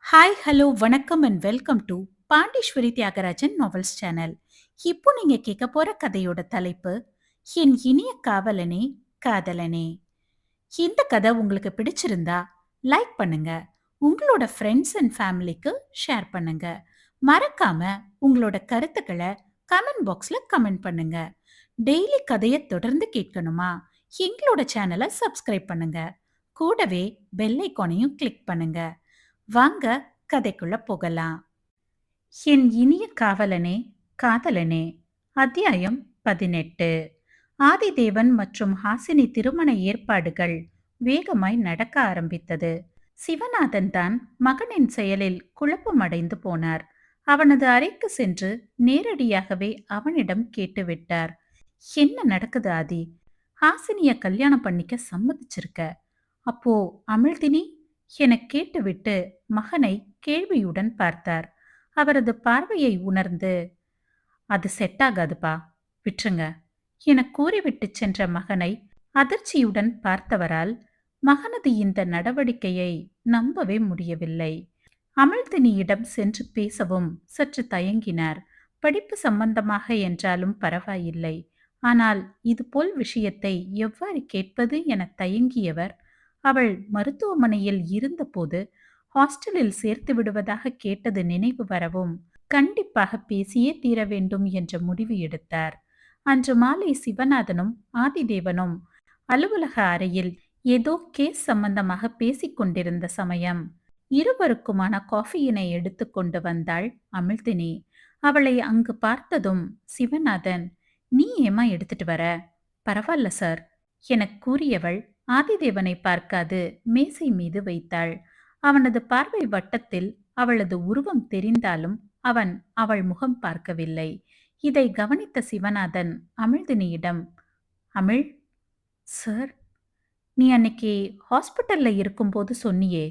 Hi, hello, வணக்கம் and welcome to Pandeeswari Thiyagarajan novels channel. இப்போ நீங்க கேட்க போற கதையோட தலைப்பு என் இனிய காவலனே, காதலனே. இந்த கதை உங்களுக்கு பிடிச்சிருந்தா லைக் பண்ணுங்க. உங்களோட ஃப்ரெண்ட்ஸ் அண்ட் ஃபேமிலிக்கு ஷேர் பண்ணுங்க. மறக்காம உங்களோட கருத்துக்களை கமெண்ட் பாக்ஸ்ல கமெண்ட் பண்ணுங்க. டெய்லி கதையை தொடர்ந்து கேட்கணுமா? எங்களோட சேனலை சப்ஸ்கிரைப் பண்ணுங்க. கூடவே பெல் ஐகானையும் கிளிக் பண்ணுங்க. வாங்க கதைக்குள்ள போகலாம். என் இனிய காவலனே, காதலனே. அத்தியாயம் 18. ஆதிதேவன் மற்றும் ஹாசினி திருமண ஏற்பாடுகள் வேகமாய் நடக்க ஆரம்பித்தது. சிவநாதன் தான் மகனின் செயலில் குழப்பமடைந்து போனார். அவனது அறைக்கு சென்று நேரடியாகவே அவனிடம் கேட்டுவிட்டார். என்ன நடக்குது ஆதி? ஹாசினிய கல்யாணம் பண்ணிக்க சம்மதிச்சிருக்க. அப்போ அமிழ்தினி எனக் கேட்டுவிட்டு மகனை கேள்வியுடன் பார்த்தார். அவரது பார்வையை உணர்ந்து, அது செட் ஆகாதுப்பா, விட்டுருங்க என கூறிவிட்டு சென்ற மகனை அதிர்ச்சியுடன் பார்த்தவரால் மகனது இந்த நடவடிக்கையை நம்பவே முடியவில்லை. அமிழ்தினியிடம் சென்று பேசவும் சற்று தயங்கினார். படிப்பு சம்பந்தமாக என்றாலும் பரவாயில்லை. ஆனால் இதுபோல் விஷயத்தை எவ்வாறு கேட்பது என தயங்கியவர், அவள் மருத்துவமனையில் இருந்தபோது ஹாஸ்டலில் சேர்த்து விடுவதாக கேட்டது நினைவு வரவும் கண்டிப்பாக பேசியே தீர வேண்டும் என்ற முடிவு எடுத்தார். அன்று மாலை சிவநாதனும் ஆதிதேவனும் அலுவலக அறையில் ஏதோ கேஸ் சம்பந்தமாக பேசிக் கொண்டிருந்த சமயம் இருவருக்குமான காஃபியினை எடுத்துக்கொண்டு வந்தாள் அமிழ்தினி. அவளை அங்கு பார்த்ததும் சிவநாதன், நீ ஏமா எடுத்துட்டு வர? பரவாயில்ல சார் எனக் கூறியவள் ஆதிதேவனை பார்க்காது மேசை மீது வைத்தாள். அவனது பார்வை வட்டத்தில் அவளது உருவம் தெரிந்தாலும் அவன் அவள் முகம் பார்க்கவில்லை. இதை கவனித்த சிவநாதன் அமிழ்தினியிடம், அமிழ் சார், நீ அன்னைக்கு ஹாஸ்பிட்டல்ல இருக்கும்போது சொன்னியே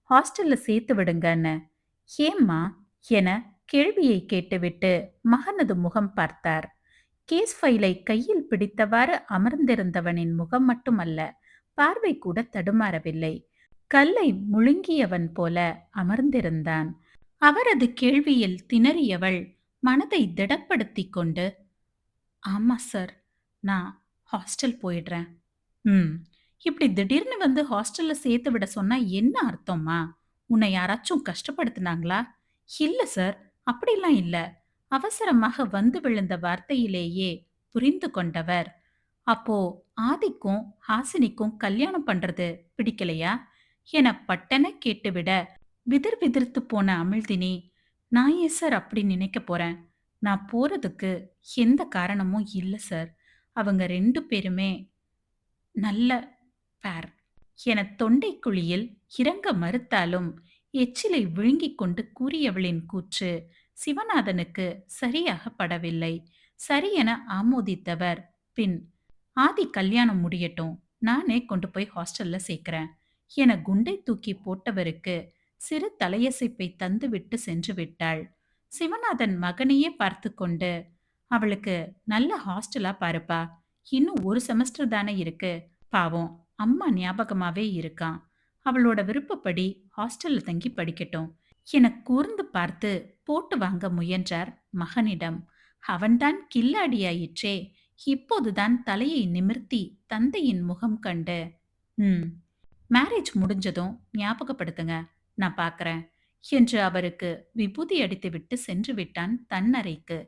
ஹாஸ்டல்ல சேர்த்து விடுங்கன்னு, ஏம்மா என கேள்வியை கேட்டுவிட்டு மகனது முகம் பார்த்தார். கேஸ் ஃபைலை கையில் பிடித்தவாறு அமர்ந்திருந்தவனின் முகம் மட்டுமல்ல, பார்வை கூட தடுமாறவில்லை. கல்லை முழுங்கியவன் போல அமர்ந்திருந்தான். அவரது கேள்வியில் திணறியவள் மனதை திடப்படுத்திக் கொண்டு, ஆமா சார், நான் ஹாஸ்டல் போயிடுறேன். ம், இப்படி திடீர்னு வந்து ஹாஸ்டல்ல சேர்த்து விட சொன்னா என்ன அர்த்தம்மா? உன்னை யாராச்சும் கஷ்டப்படுத்தினாங்களா? இல்ல சார், அப்படிலாம் இல்ல. அவசரமாக வந்து விழுந்த வார்த்தையிலேயே புரிந்து கொண்டவர், அப்போ ஆதிக்கும் ஹாசினிக்கும் கல்யாணம் பண்றது பிடிக்கலையா என பட்டென கேட்டுவிட விதிர் விதிர்த்து போன அமிழ்தினி, நான் ஏன் சார் அப்படி நினைக்க போறேன்? நான் போறதுக்கு எந்த காரணமும் இல்ல சார். அவங்க ரெண்டு பேருமே நல்ல பேர் என தொண்டைக் குழியில் இறங்க மறுத்தாலும் எச்சிலை விழுங்கிக் கொண்டு கூறியவளின் கூற்று சிவநாதனுக்கு சரியாக படவில்லை. சரியென ஆமோதித்தவர், பின் ஆதி கல்யாணம் முடியட்டும், நானே கொண்டு போய் ஹாஸ்டல்ல சேர்க்கிறேன் என குண்டை தூக்கி போட்டவருக்கு சிறு தலையசைப்பை தந்துவிட்டு சென்று விட்டாள். சிவநாதன் மகனையே பார்த்து கொண்டு, அவளுக்கு நல்ல ஹாஸ்டலா பாருப்பா, இன்னும் ஒரு செமஸ்டர் தானே இருக்கு, பாவம் அம்மா ஞாபகமாவே இருக்கான், அவளோட விருப்பப்படி ஹாஸ்டல்ல தங்கி படிக்கட்டும் என கூர்ந்து பார்த்து போட்டு வாங்க முயன்றார் மகனிடம். அவன்தான் கில்லாடியாயிற்றே. இப்போதுதான் தலையை நிமிர்த்தி தந்தையின் முகம் கண்டு, ம், மேரேஜ் முடிஞ்சதும் ஞாபகப்படுத்துங்க, நான் பார்க்கறேன் என்று அவருக்கு விபூதி அடித்துவிட்டு சென்று விட்டான் தன் அறைக்கு.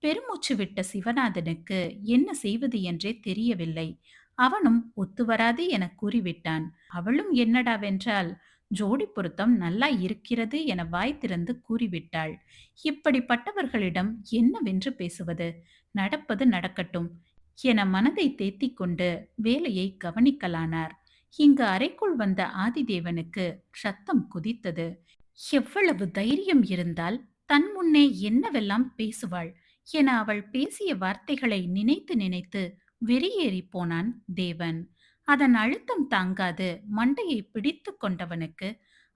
பெருமூச்சு விட்ட சிவநாதனுக்கு என்ன செய்வது என்றே தெரியவில்லை. அவனும் ஒத்துவராது என கூறிவிட்டான். அவளும் என்னடாவென்றால், ஜோடி பொருத்தம் நல்லா இருக்கிறது என வாய் திறந்து கூறிவிட்டாள். இப்படிப்பட்டவர்களிடம் என்னவென்று பேசுவது? நடப்பது நடக்கட்டும் என மனதை தேத்திக் கொண்டு வேலையை கவனிக்கலானார். இங்கு அறைக்குள் வந்த ஆதிதேவனுக்கு ரத்தம் குதித்தது. எவ்வளவு தைரியம் இருந்தால் தன் முன்னே என்னவெல்லாம் பேசுவாள் என அவள் பேசிய வார்த்தைகளை நினைத்து நினைத்து வெறியேறி போனான் தேவன். அதன் அழுத்தம் தாங்காது மண்டையை பிடித்து கொண்டவனுக்கு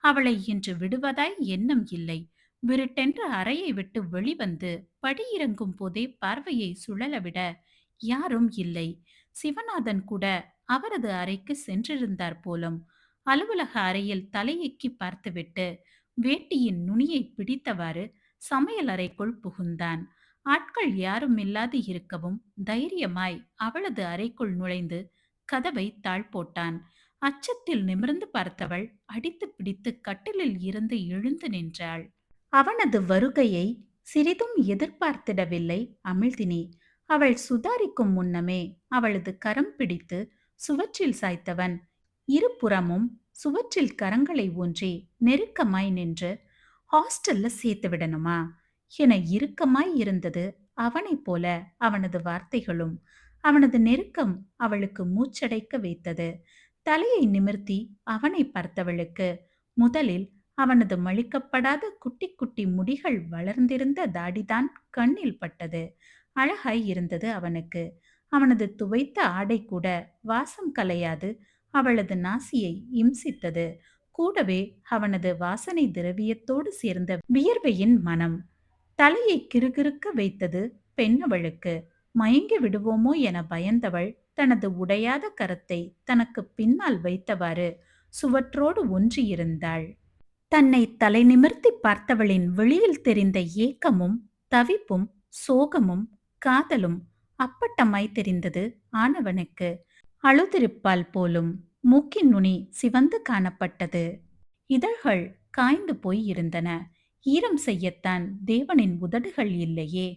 அவளை இன்று விடுவதாய் எண்ணம் இல்லை. விருட்டென்று அறையை விட்டு வெளிவந்து படியிறங்கும் போதே பார்வையை சுழலவிட யாரும் இல்லை. சிவநாதன் கூட அவரது அறைக்கு சென்றிருந்தார் போலும். அலுவலக அறையில் தலையெக்கி பார்த்துவிட்டு வேட்டியின் நுனியை பிடித்தவாறு சமையலறைக்குள் புகுந்தான். ஆட்கள் யாரும் இல்லாது இருக்கவும் தைரியமாய் அவளது அறைக்குள் நுழைந்து கதவை தாழ் போட்டான். அச்சத்தில் நிமிர்ந்து பார்த்தவள் அடித்து பிடித்து கட்டிலில் இருந்து எழுந்து நின்றாள். அவனது வருகையை சிறிதும் எதிர்பார்த்திடவில்லை அமிழ்தினி. அவள் சுதாரிக்கும் முன்னமே அவளது கரம் பிடித்து சுவற்றில் சாய்த்தவன் இருபுறமும் சுவற்றில் கரங்களை ஊன்றி நெருக்கமாய் நின்று, ஹாஸ்டல்ல சேர்த்து விடணுமா என இறுக்கமாய் இருந்தது. அவனைப் போல அவனது வார்த்தைகளும். அவனது நெருக்கம் அவளுக்கு மூச்சடைக்க வைத்தது. தலையை நிமிர்த்தி அவனை பார்த்தவளுக்கு முதலில் அவனது மழிக்கப்படாத குட்டி குட்டி முடிகள் வளர்ந்திருந்த தாடிதான் கண்ணில் பட்டது. அழகாய் இருந்தது அவனுக்கு. அவனது துவைத்த ஆடை கூட வாசம் கலையாது அவளது நாசியை இம்சித்தது. கூடவே அவனது வாசனை திரவியத்தோடு சேர்ந்த வியர்வையின் மனம் தலையை கிறுகிறுக்க வைத்தது. பெண்ணவளுக்கு மயங்கி விடுவோமோ என பயந்தவள் தனது உடையாத கரத்தை தனக்கு பின்னால் வைத்தவாறு சுவற்றோடு ஒன்றியிருந்தாள். தன்னை தலை நிமிர்த்தி பார்த்தவளின் வெளியில் தெரிந்த ஏக்கமும் தவிப்பும் சோகமும் காதலும் அப்பட்டமாய் தெரிந்தது ஆனவனுக்கு. அழுதிருப்பால் போலும். மூக்கின் நுனி சிவந்து காணப்பட்டது. இதழ்கள் காய்ந்து போய் இருந்தன. ஈரம் செய்யத்தான் தேவனின் உதடுகள் இல்லையே.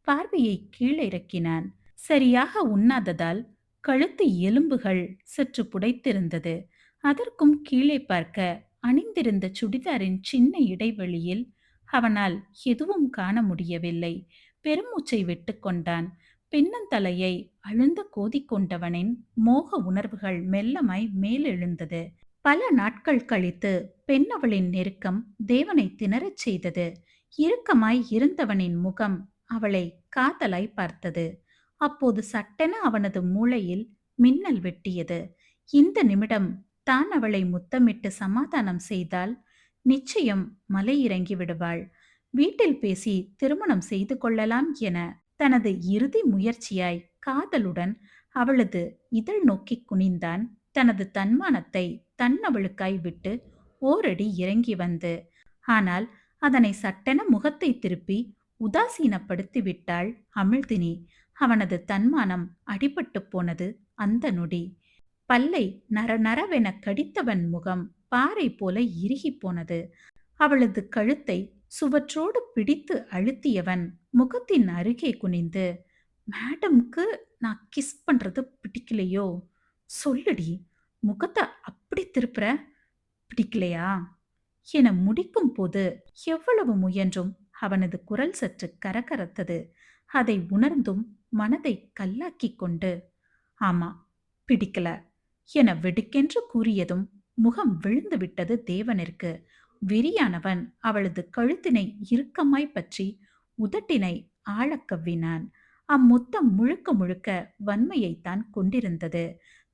பார்வையை கீழிறக்கினான். சரியாக உண்ணாததால் கழுத்து எலும்புகள் சற்று புடைத்திருந்தது. அதற்கும் கீழே பார்க்க அணிந்திருந்த சுடிதாரின் சின்ன இடைவெளியில் அவனால் எதுவும் காண முடியவில்லை. பெருமூச்சை விட்டுக்கொண்டான். பின்னந்தலையை அழுந்த கோதிக்கொண்டவனின் மோக உணர்வுகள் மெல்லமாய் மேலெழுந்தது. பல நாட்கள் கழித்து பெண்ணவளின் நெருக்கம் தேவனை திணறச் செய்தது. இறுக்கமாய் இருந்தவனின் முகம் அவளை காதலாய் பார்த்தது. அப்போது சட்டென அவனது மூளையில் மின்னல் வெட்டியது. இந்த நிமிடம் தான் அவளை முத்தமிட்டு சமாதானம் செய்தால் நிச்சயம் மலை இறங்கி விடுவாள். வீட்டில் பேசி திருமணம் செய்து கொள்ளலாம் என தனது இறுதி முயற்சியாய் காதலுடன் அவளது இதழ் நோக்கி குனிந்தான். தனது தன்மானத்தை தன்னவளுக்காய் விட்டு ஓரடி இறங்கி வந்து. ஆனால் அதனை சட்டென முகத்தை திருப்பி உதாசீனப்படுத்தி விட்டாள் அமிழ்தினி. அவனது தன்மானம் அடிபட்டு போனது அந்த நொடி. பல்லை நரநரவென கடித்தவன் முகம் பாறை போல இறுகி போனது. அவளது கழுத்தை சுவற்றோடு பிடித்து அழுத்தியவன் முகத்தின் அருகே குனிந்து, மேடம்க்கு நான் கிஸ் பண்றது பிடிக்கலையோ? சொல்லுடி, முகத்தை அப்படி திருப்புற, பிடிக்கலையா என முடிக்கும் போது எவ்வளவு முயன்றும் அவனது குரல் சற்று கரகரத்தது. அதை உணர்ந்தும் மனதை கல்லாக்கிக் கொண்டு, ஆமா, பிடிக்கல என வெடுக்கென்று கூறியதும் முகம் விழுந்து விட்டது தேவனிற்கு. வெறியானவன் அவளது கழுத்தினை இறுக்கமாய் பற்றி உதட்டினை ஆழக் கவ்வினான். அம்முத்தம் முழுக்க முழுக்க வன்மையைத்தான் கொண்டிருந்தது.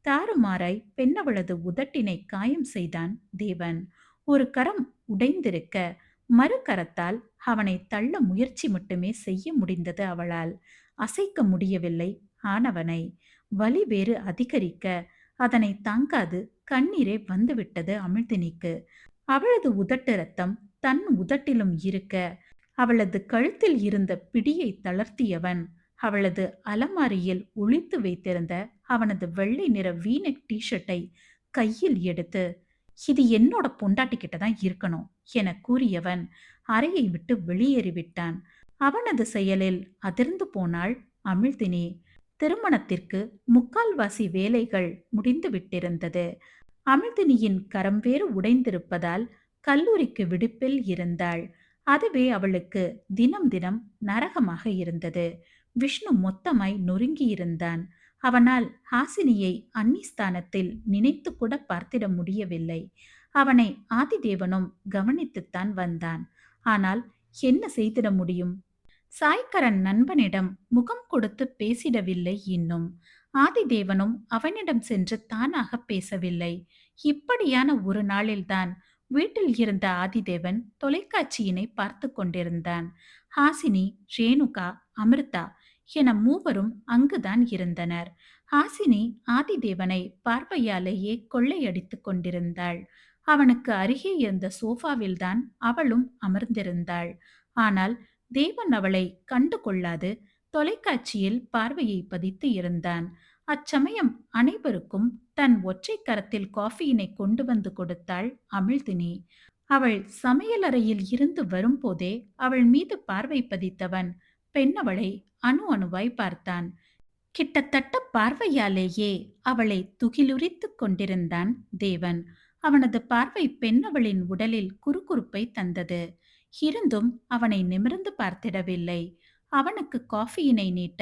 தாறுமாறாய் பெண்ணவளது உதட்டினை காயம் செய்தான் தேவன். ஒரு கரம் உடைந்திருக்க மறு கரத்தால் அவனை தள்ள முயற்சி மட்டுமே செய்ய முடிந்தது அவளால். அசைக்க முடியவில்லை ஆனவனை. வலி வேறு அதிகரிக்க அதனை தாங்காது கண்ணீரே வந்துவிட்டது அமிழ்தினிக்கு. அவளது உதட்டு ரத்தம் தன் உதட்டிலும் இருக்க அவளது கழுத்தில் இருந்த பிடியை தளர்த்தியவன் அவளது அலமாரியில் ஒளித்து வைத்திருந்த அவனது வெள்ளை நிற வீனெக் டிஷர்ட்டை கையில் எடுத்து, இது என்னோட பொண்டாட்டி கிட்ட தான் இருக்கணும் என கூறியவன் அறையை விட்டு வெளியேறிவிட்டான். அவனது செயலில் அதிர்ந்து போனாள் அமிழ்தினி. திருமணத்திற்கு முக்கால்வாசி வேலைகள் முடிந்து விட்டிருந்தது. அமிழ்தினியின் கரம் வேறு உடைந்திருப்பதால் கல்லூரிக்கு விடுப்பில் இருந்தாள். அதுவே அவளுக்கு தினம் தினம் நரகமாக இருந்தது. விஷ்ணு மொத்தமாய் நொறுங்கியிருந்தான். அவனால் ஹாசினியை அந்நிஸ்தானத்தில் நினைத்து கூட பார்த்திட முடியவில்லை. அவனை ஆதிதேவனும் கவனித்துத்தான் வந்தான். ஆனால் என்ன செய்திட முடியும்? சாய்கரன் நண்பனிடம் முகம் கொடுத்து பேசிடவில்லை இன்னும். ஆதிதேவனும் அவனிடம் சென்று தானாக பேசவில்லை. இப்படியான ஒரு நாளில்தான் வீட்டில் இருந்த ஆதிதேவன் தொலைக்காட்சியினை பார்த்து கொண்டிருந்தான். ஹாசினி, ரேணுகா, அமிர்தா என மூவரும் அங்குதான் இருந்தனர். ஹாசினி ஆதிதேவனை பார்வையாலேயே கொள்ளையடித்துக் கொண்டிருந்தாள். அவனுக்கு அருகே இருந்த சோஃபாவில்தான் அவளும் அமர்ந்திருந்தாள். ஆனால் தேவன் அவளை கண்டு கொள்ளாது தொலைக்காட்சியில் பார்வையை பதித்து இருந்தான். அச்சமயம் அனைவருக்கும் தன் ஒற்றை கரத்தில் காஃபியினை கொண்டு வந்து கொடுத்தாள் அமிழ்தினி. அவள் சமையலறையில் இருந்து வரும்போதே அவள் மீது பார்வை பதித்தவன் பெண்ணவளை அணு அணுவாய் பார்த்தான். கிட்டத்தட்ட பார்வையாலேயே அவளை துகிலுரித்துக் கொண்டிருந்தான் தேவன். அவனது பார்வை பெண்ணவளின் உடலில் குறுகுறுப்பை தந்தது. இருந்தும் அவனை நிமிர்ந்து பார்த்திடவில்லை. அவனுக்கு காஃபியினை நீட்ட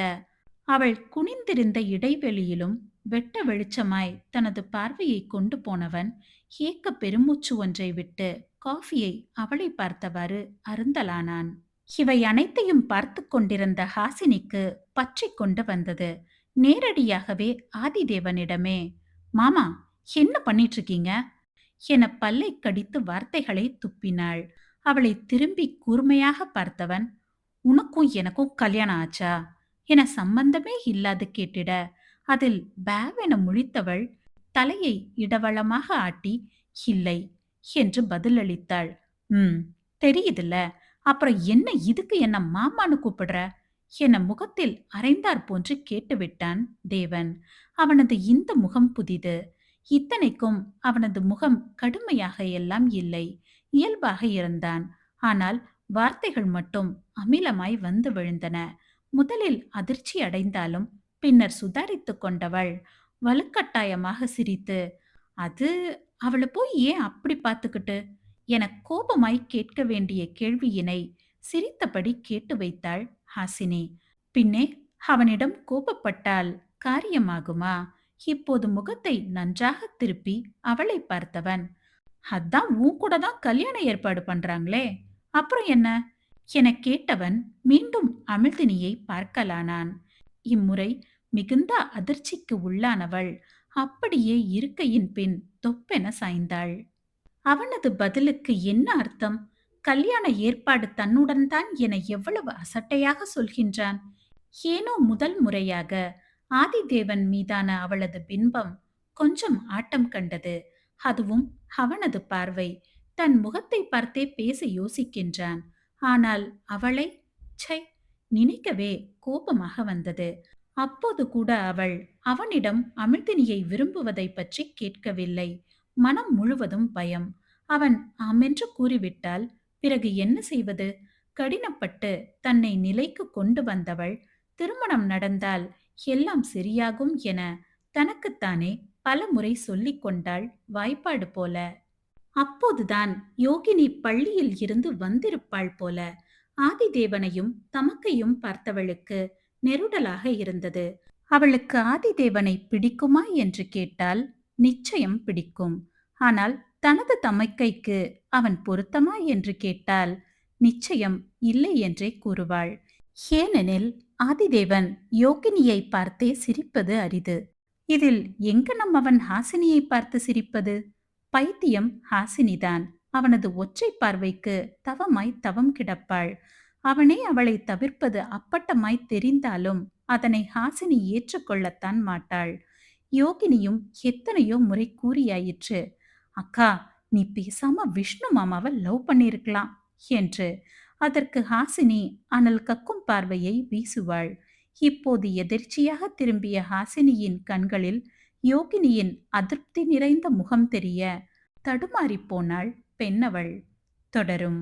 அவள் குனிந்திருந்த இடைவெளியிலும் வெட்ட வெளிச்சமாய் தனது பார்வையை கொண்டு போனவன் ஏக்க பெருமூச்சு ஒன்றை விட்டு காஃபியை அவளை பார்த்தவாறு அருந்தலானான். இவை அனைத்தையும் பார்த்து கொண்டிருந்த ஹாசினிக்கு பற்றி கொண்டு வந்தது. நேரடியாகவே ஆதிதேவனிடமே, மாமா, என்ன பண்ணிட்டு இருக்கீங்க என பல்லை கடித்து வார்த்தைகளை துப்பினாள். அவளை திரும்பி கூர்மையாக பார்த்தவன், உனக்கும் எனக்கும் கல்யாணம் ஆச்சா என சம்பந்தமே இல்லாது கேட்டிட அதில் பேவென முழித்தவள் தலையை இடவளமாக ஆட்டி இல்லை என்று பதிலளித்தாள். ம், தெரியுதுல்ல, அப்புறம் என்ன இதுக்கு என்ன மாமான்னு கூப்பிடுற என முகத்தில் அரைந்தார் போன்று கேட்டுவிட்டான் தேவன். அவனது இந்த முகம் புதிது. இத்தனைக்கும் அவனது முகம் கடுமையாக எல்லாம் இல்லை, இயல்பாக இருந்தான். ஆனால் வார்த்தைகள் மட்டும் அமிலமாய் வந்து விழுந்தன. முதலில் அதிர்ச்சி அடைந்தாலும் பின்னர் சுதாரித்துக் கொண்டவள் வலுக்கட்டாயமாக சிரித்து, அது அவளை போய் ஏன் அப்படி பார்த்துக்கிட்டு என கோபமாய் கேட்க வேண்டிய கேள்வியினை சிரித்தபடி கேட்டு வைத்தாள் ஹாசினி. பின்னே அவனிடம் கோபப்பட்டால் காரியமாகுமா? இப்போது முகத்தை நன்றாக திருப்பி அவளை பார்த்தவன், அதான் உன் கூட தான் கல்யாண ஏற்பாடு பண்றாங்களே, அப்புறம் என்ன என கேட்டவன் மீண்டும் அமிழ்தினியை பார்க்கலானான். இம்முறை மிகுந்த அதிர்ச்சிக்கு உள்ளானவள் அப்படியே இருக்கையின் பின் தொப்பென சாய்ந்தாள். அவனது பதிலுக்கு என்ன அர்த்தம்? கல்யாண ஏற்பாடு தன்னுடன் தான் என எவ்வளவு அசட்டையாக சொல்கின்றான். ஏனோ முதல் முறையாக ஆதிதேவன் மீதான அவளது பின்பம் கொஞ்சம் ஆட்டம் கண்டது. அதுவும் அவனது பார்வை. தன் முகத்தை பார்த்தே பேச யோசிக்கின்றான். ஆனால் அவளை, சை, நினைக்கவே கோபமாக வந்தது. அப்போது கூட அவள் அவனிடம் அமிழ்தினியை விரும்புவதை பற்றி கேட்கவில்லை. மனம் முழுவதும் பயம். அவன் ஆமென்று கூறிவிட்டால் பிறகு என்ன செய்வது? கடினப்பட்டு தன்னை நிலைக்கு கொண்டு வந்தவள் திருமணம் நடந்தால் எல்லாம் சரியாகும் என தனக்குத்தானே பல முறை சொல்லிக் கொண்டாள் வாய்ப்பாடு போல. அப்போதுதான் யோகினி பள்ளியில் இருந்து வந்திருப்பாள் போல. ஆதிதேவனையும் தமக்கையும் பார்த்தவளுக்கு நெருடலாக இருந்தது. அவளுக்கு ஆதிதேவனை பிடிக்குமா என்று கேட்டால் நிச்சயம் பிடிக்கும். ஆனால் தனது தமக்கைக்கு அவன் பொருத்தமா என்று கேட்டால் நிச்சயம் இல்லை என்றே கூறுவாள். ஏனெனில் ஆதிதேவன் யோகினியை பார்த்தே சிரிப்பது அரிது. இதில் எங்கனம் அவன் ஹாசினியை பார்த்து சிரிப்பது? பைத்தியம் ஹாசினிதான். அவனது ஒற்றை பார்வைக்கு தவமாய் தவம் கிடப்பாள். அவனே அவளை தவிர்ப்பது அப்பட்டமாய் தெரிந்தாலும் அதனை ஹாசினி ஏற்றுக்கொள்ளத்தான் மாட்டாள். யோகினியும் எத்தனையோ முறை கூறியாயிற்று, அக்கா, நீ பேசாம விஷ்ணு மாமாவை லவ் பண்ணிருக்கலாம் என்று. அதற்கு ஹாசினி அனல் கக்கும் பார்வையை வீசுவாள். இப்போது எதிர்ச்சியாக திரும்பிய ஹாசினியின் கண்களில் யோகினியின் அதிருப்தி நிறைந்த முகம் தெரிய தடுமாறிப் போனாள் பெண்ணவள். தொடரும்.